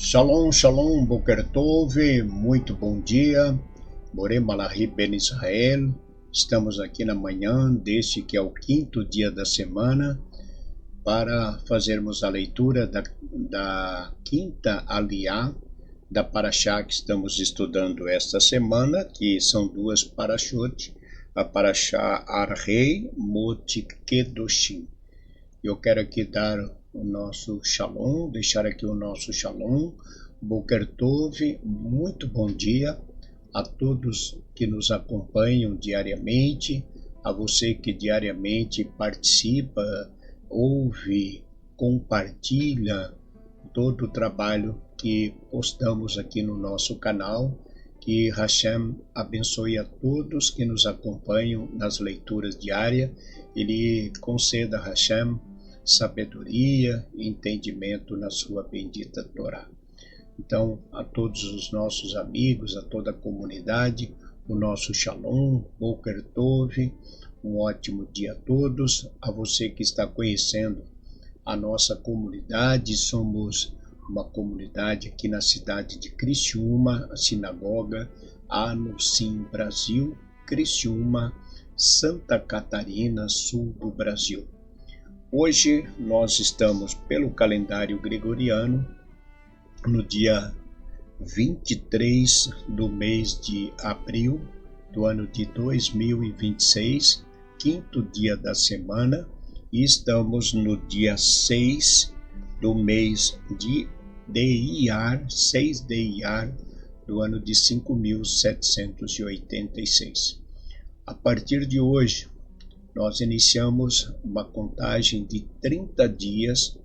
Shalom, shalom, Boker Tov, muito bom dia, Boré Malachi Ben Israel. Estamos aqui na manhã deste que é o quinto dia da semana para fazermos a leitura da quinta aliá da Parashá que estamos estudando esta semana, que são duas Parashot, a Parashá Arrei Mot Kedoshim. Eu quero aqui dar o nosso shalom, deixar aqui o nosso shalom, Boker Tov, muito bom dia a todos que nos acompanham diariamente, a você que diariamente participa, ouve, compartilha todo o trabalho que postamos aqui no nosso canal. Que Hashem abençoe a todos que nos acompanham nas leituras diárias. Ele conceda a Hashem sabedoria e entendimento na sua bendita Torá. Então, a todos os nossos amigos, a toda a comunidade, o nosso Shalom, Boker Tov, um ótimo dia a todos. A você que está conhecendo a nossa comunidade, somos uma comunidade aqui na cidade de Criciúma, a sinagoga Anusim Brasil, Criciúma, Santa Catarina, sul do Brasil. Hoje nós estamos pelo calendário gregoriano no dia 23 do mês de abril do ano de 2026, quinto dia da semana, e estamos no dia 6 do mês de Iyar, 6 de Iyar do ano de 5.786. A partir de hoje, nós iniciamos uma contagem de 30 dias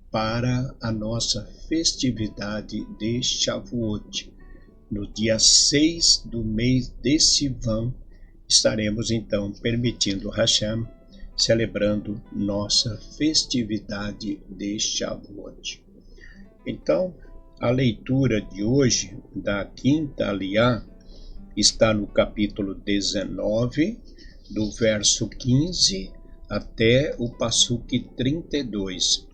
para a nossa festividade de Shavuot. No dia 6 do mês de Sivan, estaremos então permitindo Hashem, celebrando nossa festividade de Shavuot. Então, a leitura de hoje da quinta aliá está no capítulo 19, do verso 15 até o passuque 32.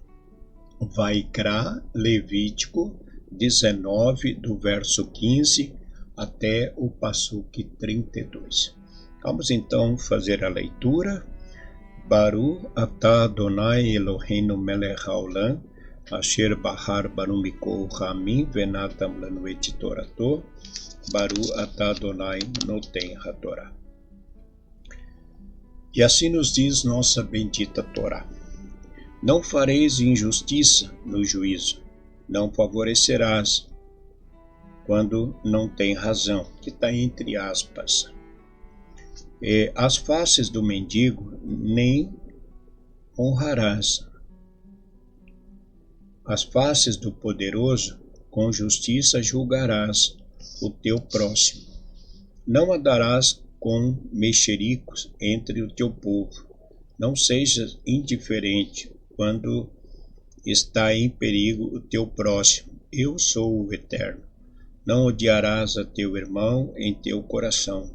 Vaikra, Levítico 19, do verso 15 até o passuque 32. Vamos então fazer a leitura. Baru atah Adonai Eloheinu melech haolam, asher bahar banu mikol hamim venatam lanu et torato, Baru atah Adonai noten hatorá. E assim nos diz nossa bendita Torá: não fareis injustiça no juízo, não favorecerás quando não tem razão, que está entre aspas. As faces do mendigo nem honrarás, as faces do poderoso com justiça julgarás o teu próximo. Não andarás com mexericos entre o teu povo. Não sejas indiferente quando está em perigo o teu próximo. Eu sou o Eterno. Não odiarás a teu irmão em teu coração.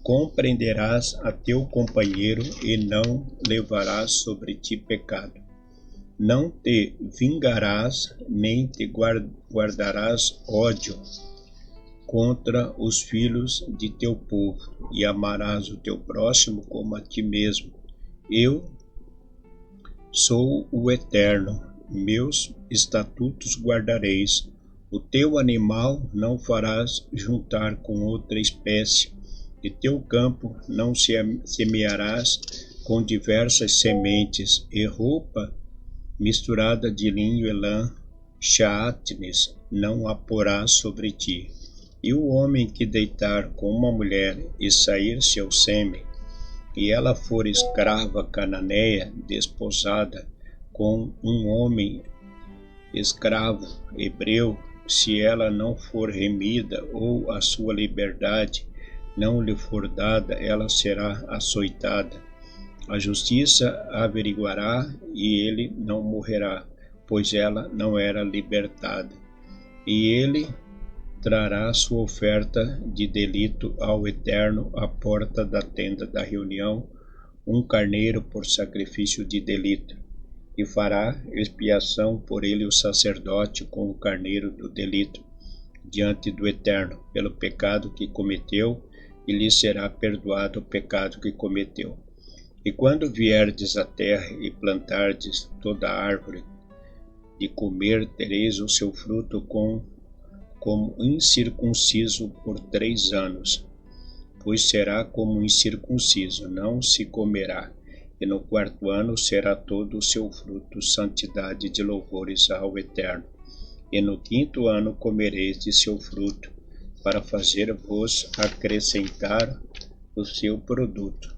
Compreenderás a teu companheiro e não levarás sobre ti pecado. Não te vingarás, nem te guardarás ódio contra os filhos de teu povo, e amarás o teu próximo como a ti mesmo. Eu sou o Eterno, meus estatutos guardareis. O teu animal não farás juntar com outra espécie, e teu campo não semearás com diversas sementes, e roupa misturada de linho e lã, chátenes, não a porás sobre ti. E o homem que deitar com uma mulher e sair seu sêmen, e ela for escrava cananeia, desposada com um homem escravo hebreu, se ela não for remida ou a sua liberdade não lhe for dada, ela será açoitada. A justiça averiguará e ele não morrerá, pois ela não era libertada. E ele trará sua oferta de delito ao Eterno à porta da tenda da reunião, um carneiro por sacrifício de delito. e fará expiação por ele o sacerdote com o carneiro do delito diante do Eterno, pelo pecado que cometeu, e lhe será perdoado o pecado que cometeu. E quando vierdes à terra e plantardes toda árvore de comer, tereis o seu fruto como incircunciso por 3 anos, pois será como incircunciso, não se comerá. E no 4º ano será todo o seu fruto, santidade de louvores ao Eterno. E no 5º ano comereis de seu fruto, para fazer-vos acrescentar o seu produto.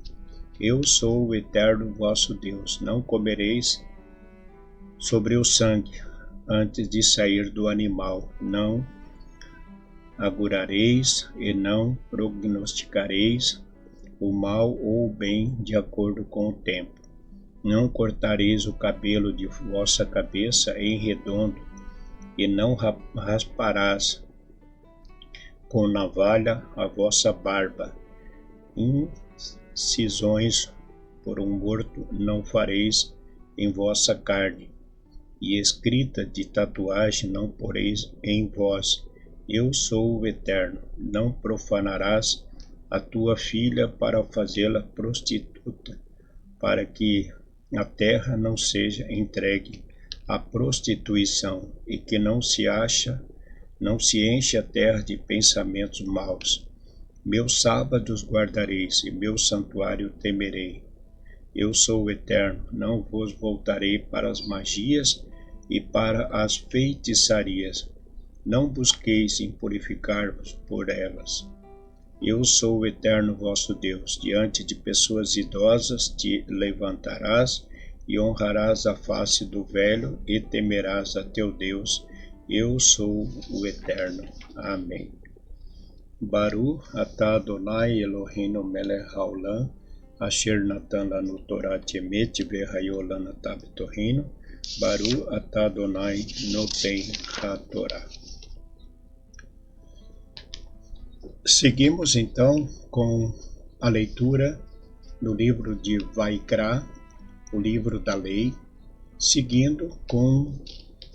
Eu sou o Eterno vosso Deus. Não comereis sobre o sangue, antes de sair do animal. Não agurareis e não prognosticareis o mal ou o bem de acordo com o tempo. Não cortareis o cabelo de vossa cabeça em redondo, e não rasparás com navalha a vossa barba. Incisões por um morto não fareis em vossa carne, e escrita de tatuagem não poreis em vós. Eu sou o Eterno. Não profanarás a tua filha para fazê-la prostituta, para que a terra não seja entregue à prostituição, e que não se enche a terra de pensamentos maus. Meus sábados guardareis, e meu santuário temerei. Eu sou o Eterno, não vos voltarei para as magias e para as feitiçarias. Não busqueis impurificar-vos por elas. Eu sou o Eterno vosso Deus. Diante de pessoas idosas te levantarás e honrarás a face do velho e temerás a teu Deus. Eu sou o Eterno. Amém. Baruch atah Adonai Eloheinu melech haolam, asher natan lanu Torah emet vehayo lana tabtorino. Baruch atah Adonai noten haTorah. Seguimos então com a leitura do livro de Vaikra, o livro da lei, seguindo com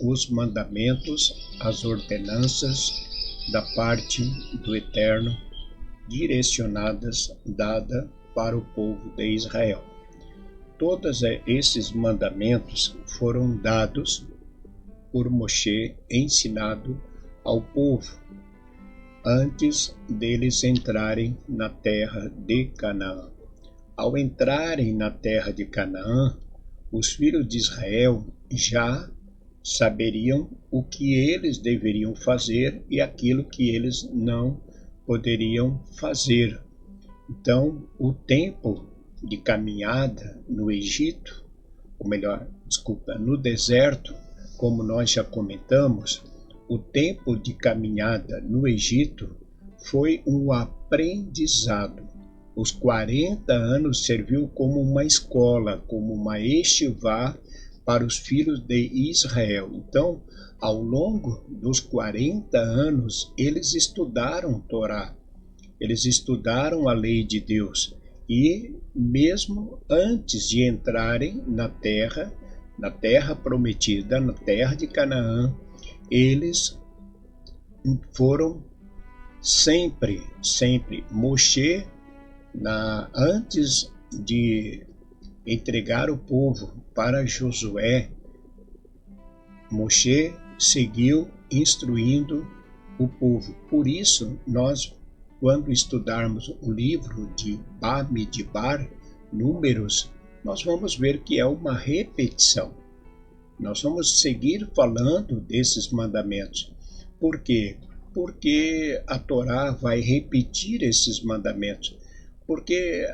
os mandamentos, as ordenanças da parte do Eterno, direcionadas, dada para o povo de Israel. Todos esses mandamentos foram dados por Moshe, ensinado ao povo, antes deles entrarem na terra de Canaã. Ao entrarem na terra de Canaã, os filhos de Israel já saberiam o que eles deveriam fazer e aquilo que eles não poderiam fazer. Então, o tempo de caminhada no Egito, no deserto, como nós já comentamos, o tempo de caminhada no Egito foi um aprendizado. Os 40 anos serviu como uma escola, como uma estivá para os filhos de Israel. Então, ao longo dos 40 anos, eles estudaram Torá, eles estudaram a lei de Deus. E mesmo antes de entrarem na terra prometida, na terra de Canaã, eles foram sempre, Moshe, antes de entregar o povo para Josué, Moshe seguiu instruindo o povo. Por isso, nós, quando estudarmos o livro de Bamidbar, Números, nós vamos ver que é uma repetição. Nós vamos seguir falando desses mandamentos. Por quê? Porque a Torá vai repetir esses mandamentos. Porque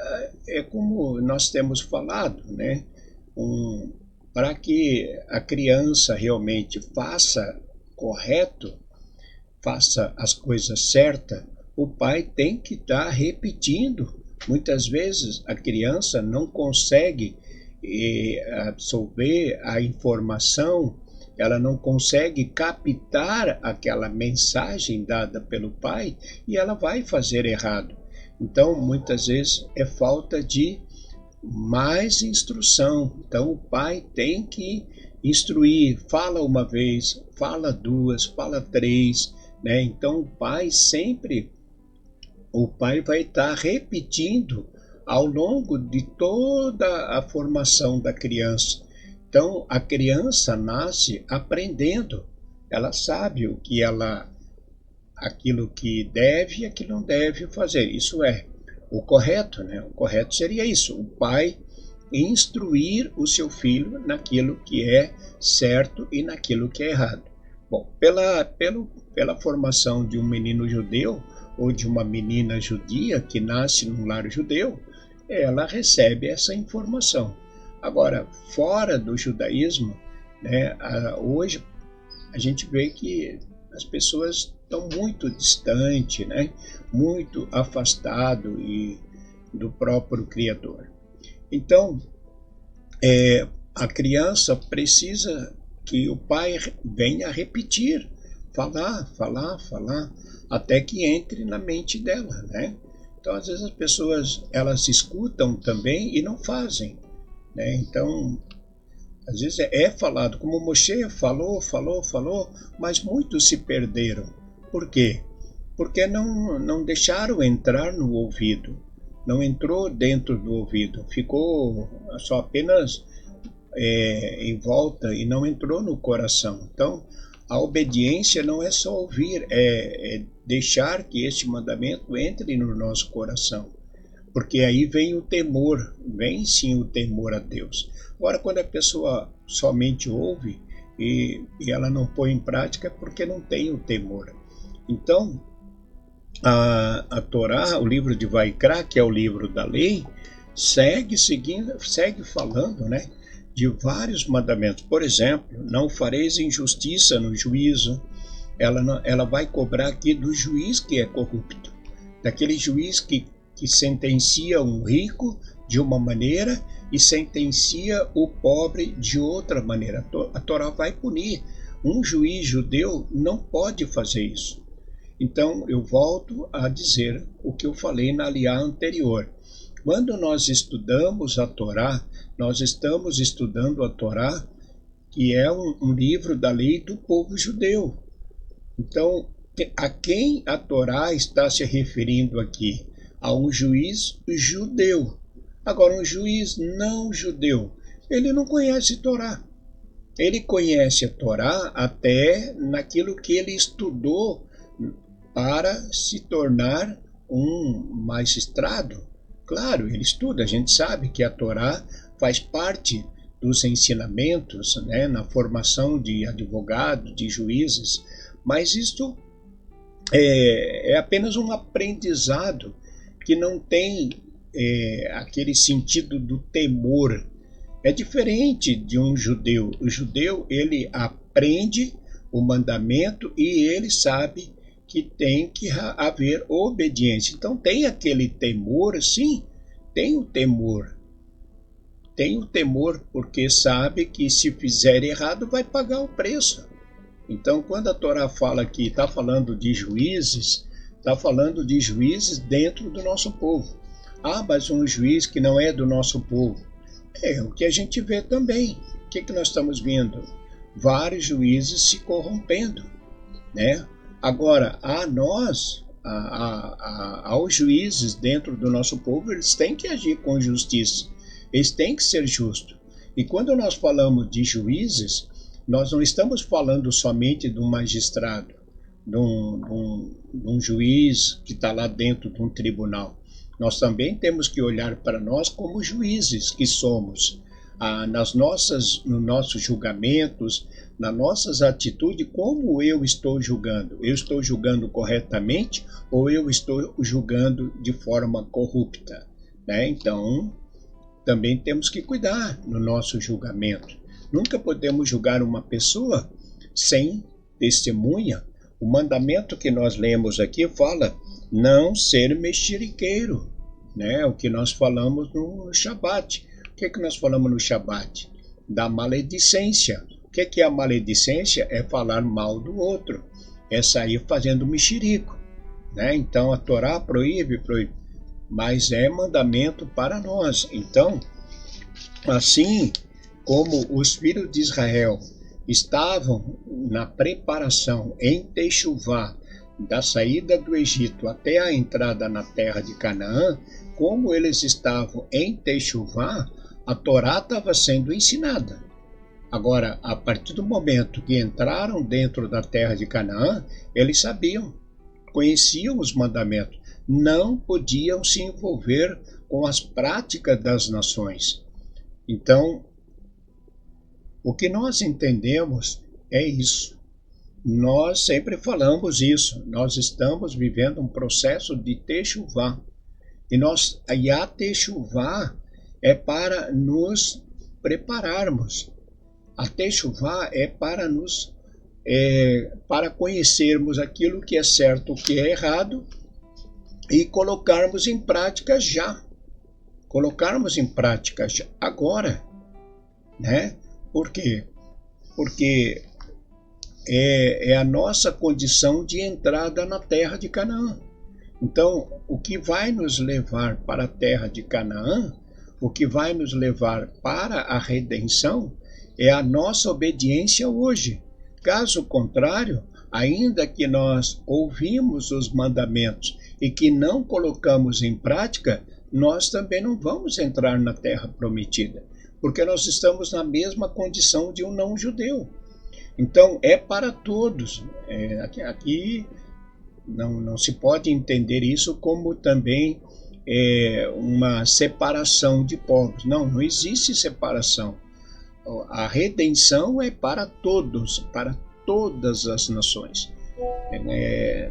é como nós temos falado, né? Para que a criança realmente faça correto, faça as coisas certas, o pai tem que estar repetindo. Muitas vezes a criança não consegue absorver a informação, ela não consegue captar aquela mensagem dada pelo pai e ela vai fazer errado. Então, muitas vezes é falta de mais instrução. Então o pai tem que instruir, fala uma vez, fala duas, fala três, né? Então o pai vai estar repetindo ao longo de toda a formação da criança. Então a criança nasce aprendendo, ela sabe aquilo que deve e aquilo que não deve fazer. Isso é o correto, né? O correto seria isso: o pai instruir o seu filho naquilo que é certo e naquilo que é errado. Bom, pela formação de um menino judeu ou de uma menina judia que nasce num lar judeu, ela recebe essa informação. Agora, fora do judaísmo, né, hoje a gente vê que as pessoas estão muito distantes, né, muito afastado do próprio Criador. Então, a criança precisa que o pai venha repetir, falar, até que entre na mente dela, né? Então, às vezes as pessoas, elas escutam também e não fazem, né? Então, às vezes é falado, como Moshe falou, mas muitos se perderam. Por quê? Porque não deixaram entrar no ouvido, não entrou dentro do ouvido, ficou só apenas em volta e não entrou no coração. Então, a obediência não é só ouvir, é deixar que este mandamento entre no nosso coração, porque aí vem o temor, vem sim o temor a Deus. Agora, quando a pessoa somente ouve e ela não põe em prática, é porque não tem o temor. Então, a Torá, o livro de Vaikra, que é o livro da lei, segue falando, né, de vários mandamentos. Por exemplo, não fareis injustiça no juízo. Ela vai cobrar aqui do juiz que é corrupto, daquele juiz que sentencia um rico de uma maneira e sentencia o pobre de outra maneira. A Torá vai punir. Um juiz judeu não pode fazer isso. Então, eu volto a dizer o que eu falei na aliá anterior. Quando nós estudamos a Torá, nós estamos estudando a Torá, que é um livro da lei do povo judeu. Então, a quem a Torá está se referindo aqui? A um juiz judeu. Agora, um juiz não judeu, ele não conhece Torá. Ele conhece a Torá até naquilo que ele estudou para se tornar um magistrado. Claro, ele estuda, a gente sabe que a Torá faz parte dos ensinamentos, né, na formação de advogados, de juízes, mas isso é apenas um aprendizado que não tem aquele sentido do temor. É diferente de um judeu. O judeu, ele aprende o mandamento e ele sabe que tem que haver obediência. Então tem aquele temor, sim, tem o temor. Tem o temor porque sabe que se fizer errado vai pagar o preço. Então quando a Torá fala que está falando de juízes, está falando de juízes dentro do nosso povo. Ah, mas um juiz que não é do nosso povo. É o que a gente vê também. O que nós estamos vendo? Vários juízes se corrompendo, né? Agora, aos juízes dentro do nosso povo, eles têm que agir com justiça, eles têm que ser justos. E quando nós falamos de juízes, nós não estamos falando somente de um magistrado, de um juiz que está lá dentro de um tribunal. Nós também temos que olhar para nós como juízes que somos, nos nossos julgamentos, nas nossas atitudes, como eu estou julgando? Eu estou julgando corretamente ou eu estou julgando de forma corrupta? Né? Então, também temos que cuidar no nosso julgamento. Nunca podemos julgar uma pessoa sem testemunha. O mandamento que nós lemos aqui fala não ser mexeriqueiro, né? O que nós falamos no Shabat. O que nós falamos no Shabat? Da maledicência. O que é a maledicência? É falar mal do outro, é sair fazendo mexerico, né? Então a Torá proíbe, mas é mandamento para nós. Então Assim como os filhos de Israel estavam na preparação em Techuvá da saída do Egito até a entrada na terra de Canaã, como eles estavam em Techuvá, a Torá estava sendo ensinada. Agora, a partir do momento que entraram dentro da terra de Canaã, eles sabiam, conheciam os mandamentos, não podiam se envolver com as práticas das nações. Então, o que nós entendemos é isso. Nós sempre falamos isso. Nós estamos vivendo um processo de Techuvá. E a Techuvá é para nos prepararmos. A Techuvá é para conhecermos aquilo que é certo, o que é errado e colocarmos em prática já. Colocarmos em prática agora, né? Por quê? Porque é a nossa condição de entrada na terra de Canaã. Então, o que vai nos levar para a terra de Canaã, o que vai nos levar para a redenção, é a nossa obediência hoje. Caso contrário, ainda que nós ouvimos os mandamentos e que não colocamos em prática, nós também não vamos entrar na terra prometida, porque nós estamos na mesma condição de um não-judeu. Então, é para todos. Aqui não se pode entender isso como também uma separação de povos. Não existe separação. A redenção é para todos, para todas as nações. É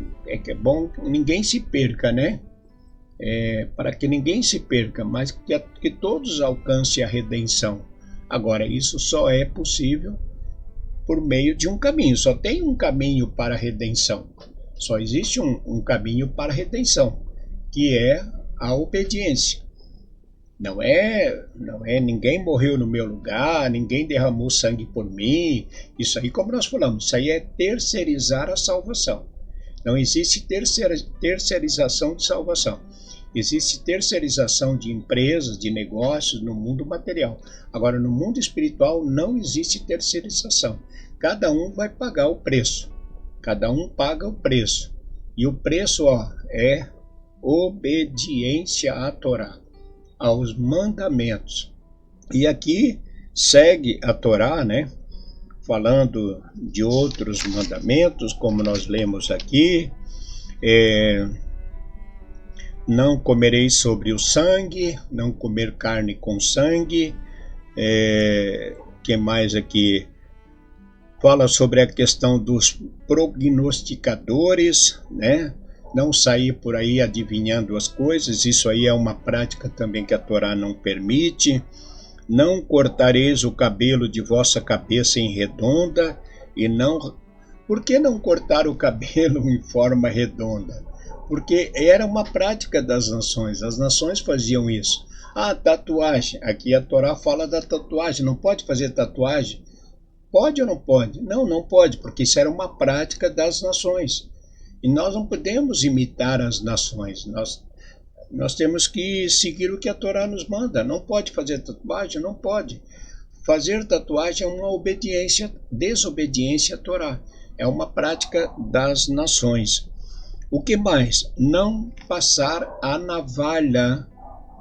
bom que ninguém se perca, né? Para que ninguém se perca, mas que todos alcancem a redenção. Agora, isso só é possível por meio de um caminho. Só tem um caminho para a redenção. Só existe um caminho para a redenção, que é a obediência. Não é ninguém morreu no meu lugar, ninguém derramou sangue por mim. Isso aí, como nós falamos, isso aí é terceirizar a salvação. Não existe terceirização de salvação. Existe terceirização de empresas, de negócios no mundo material. Agora, no mundo espiritual não existe terceirização. Cada um vai pagar o preço. Cada um paga o preço. E o preço é obediência à Torá, aos mandamentos. E aqui segue a Torá, né? Falando de outros mandamentos, como nós lemos aqui. Não comereis sobre o sangue, não comer carne com sangue. Que mais aqui? Fala sobre a questão dos prognosticadores, né? Não sair por aí adivinhando as coisas, isso aí é uma prática também que a Torá não permite. Não cortareis o cabelo de vossa cabeça em redonda, e não... Por que não cortar o cabelo em forma redonda? Porque era uma prática das nações, as nações faziam isso. Tatuagem, aqui a Torá fala da tatuagem, não pode fazer tatuagem? Pode ou não pode? Não pode, porque isso era uma prática das nações. E nós não podemos imitar as nações. Nós temos que seguir o que a Torá nos manda. Não pode fazer tatuagem? Não pode. Fazer tatuagem é uma desobediência à Torá. É uma prática das nações. O que mais? Não passar a navalha.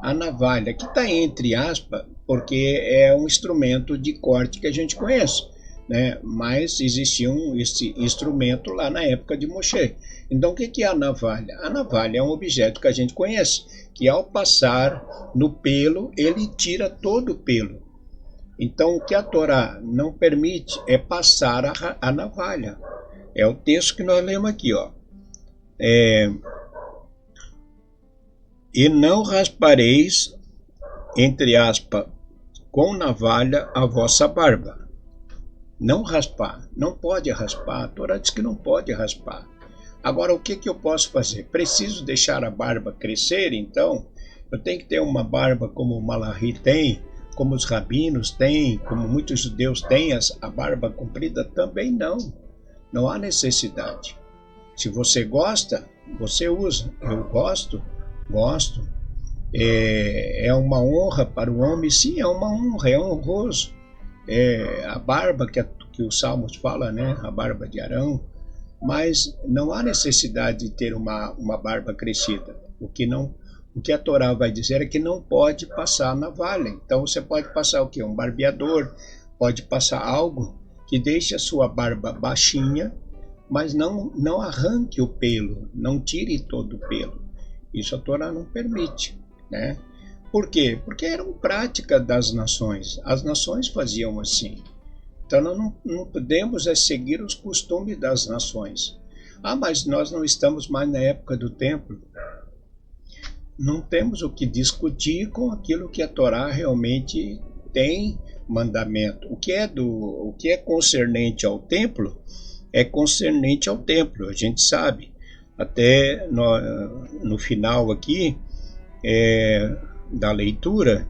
A navalha, que está entre aspas, porque é um instrumento de corte que a gente conhece, né? Mas existia esse instrumento lá na época de Moshe. Então, o que é a navalha? A navalha é um objeto que a gente conhece, que ao passar no pelo, ele tira todo o pelo. Então, o que a Torá não permite é passar a navalha. É o texto que nós lemos aqui, ó. E não raspareis, entre aspas, com navalha a vossa barba. Não raspar, não pode raspar. A Torá diz que não pode raspar. Agora, o que eu posso fazer? Preciso deixar a barba crescer, então? Eu tenho que ter uma barba como o Malachi tem, como os rabinos têm, como muitos judeus têm, a barba comprida? Também não. Não há necessidade. Se você gosta, você usa. Eu gosto. É uma honra para o homem? Sim, é uma honra, é honroso. A barba que os Salmos fala, né? A barba de Arão, mas não há necessidade de ter uma barba crescida. O que a Torá vai dizer é que não pode passar navalha. Então você pode passar o quê? Um barbeador, pode passar algo que deixe a sua barba baixinha, mas não arranque o pelo, não tire todo o pelo. Isso a Torá não permite, né? Por quê? Porque eram prática das nações. As nações faziam assim. Então nós não podemos seguir os costumes das nações. Ah, mas nós não estamos mais na época do templo. Não temos o que discutir com aquilo que a Torá realmente tem mandamento. O que é concernente ao templo é concernente ao templo, a gente sabe. Até no final aqui da leitura,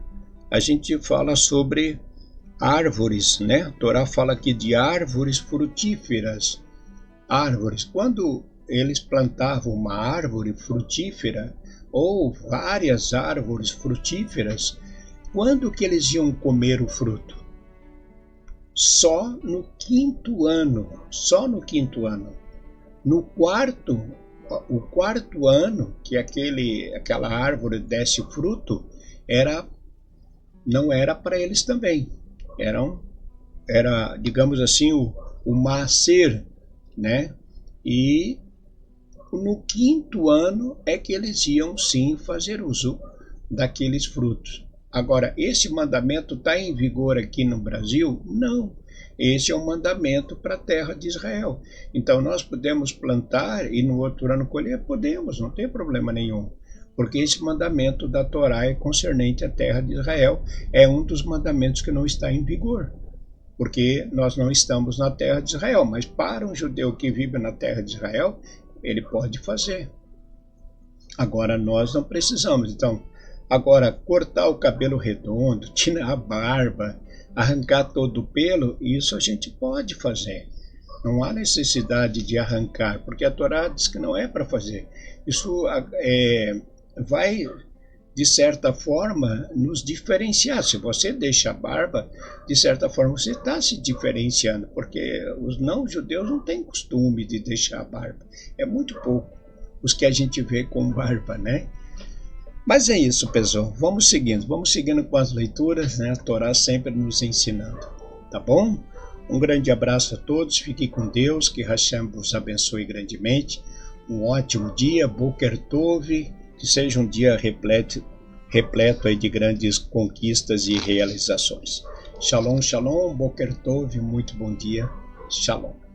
a gente fala sobre árvores, né? A Torá fala aqui de árvores frutíferas. Árvores. Quando eles plantavam uma árvore frutífera ou várias árvores frutíferas, quando que eles iam comer o fruto? Só no quinto ano. Só no quinto ano. No o quarto ano que aquela árvore desse fruto, não era para eles também. Era, digamos assim, o nascer, né? E no quinto ano é que eles iam sim fazer uso daqueles frutos. Agora, esse mandamento está em vigor aqui no Brasil? Não. Esse é um mandamento para a terra de Israel. Então, nós podemos plantar e no outro ano colher? Podemos, não tem problema nenhum. Porque esse mandamento da Torá é concernente à terra de Israel. É um dos mandamentos que não está em vigor. Porque nós não estamos na terra de Israel. Mas para um judeu que vive na terra de Israel, ele pode fazer. Agora, nós não precisamos. Então, agora, cortar o cabelo redondo, tirar a barba, arrancar todo o pelo, isso a gente pode fazer. Não há necessidade de arrancar, porque a Torá diz que não é para fazer. Isso vai, de certa forma, nos diferenciar. Se você deixa a barba, de certa forma, você está se diferenciando, porque os não-judeus não têm costume de deixar a barba. É muito pouco os que a gente vê com barba, né? Mas é isso, pessoal. Vamos seguindo com as leituras, né? A Torá sempre nos ensinando, tá bom? Um grande abraço a todos, fiquem com Deus, que Hashem vos abençoe grandemente. Um ótimo dia, Boker Tov, que seja um dia repleto aí de grandes conquistas e realizações. Shalom, shalom, Boker Tov, muito bom dia, shalom.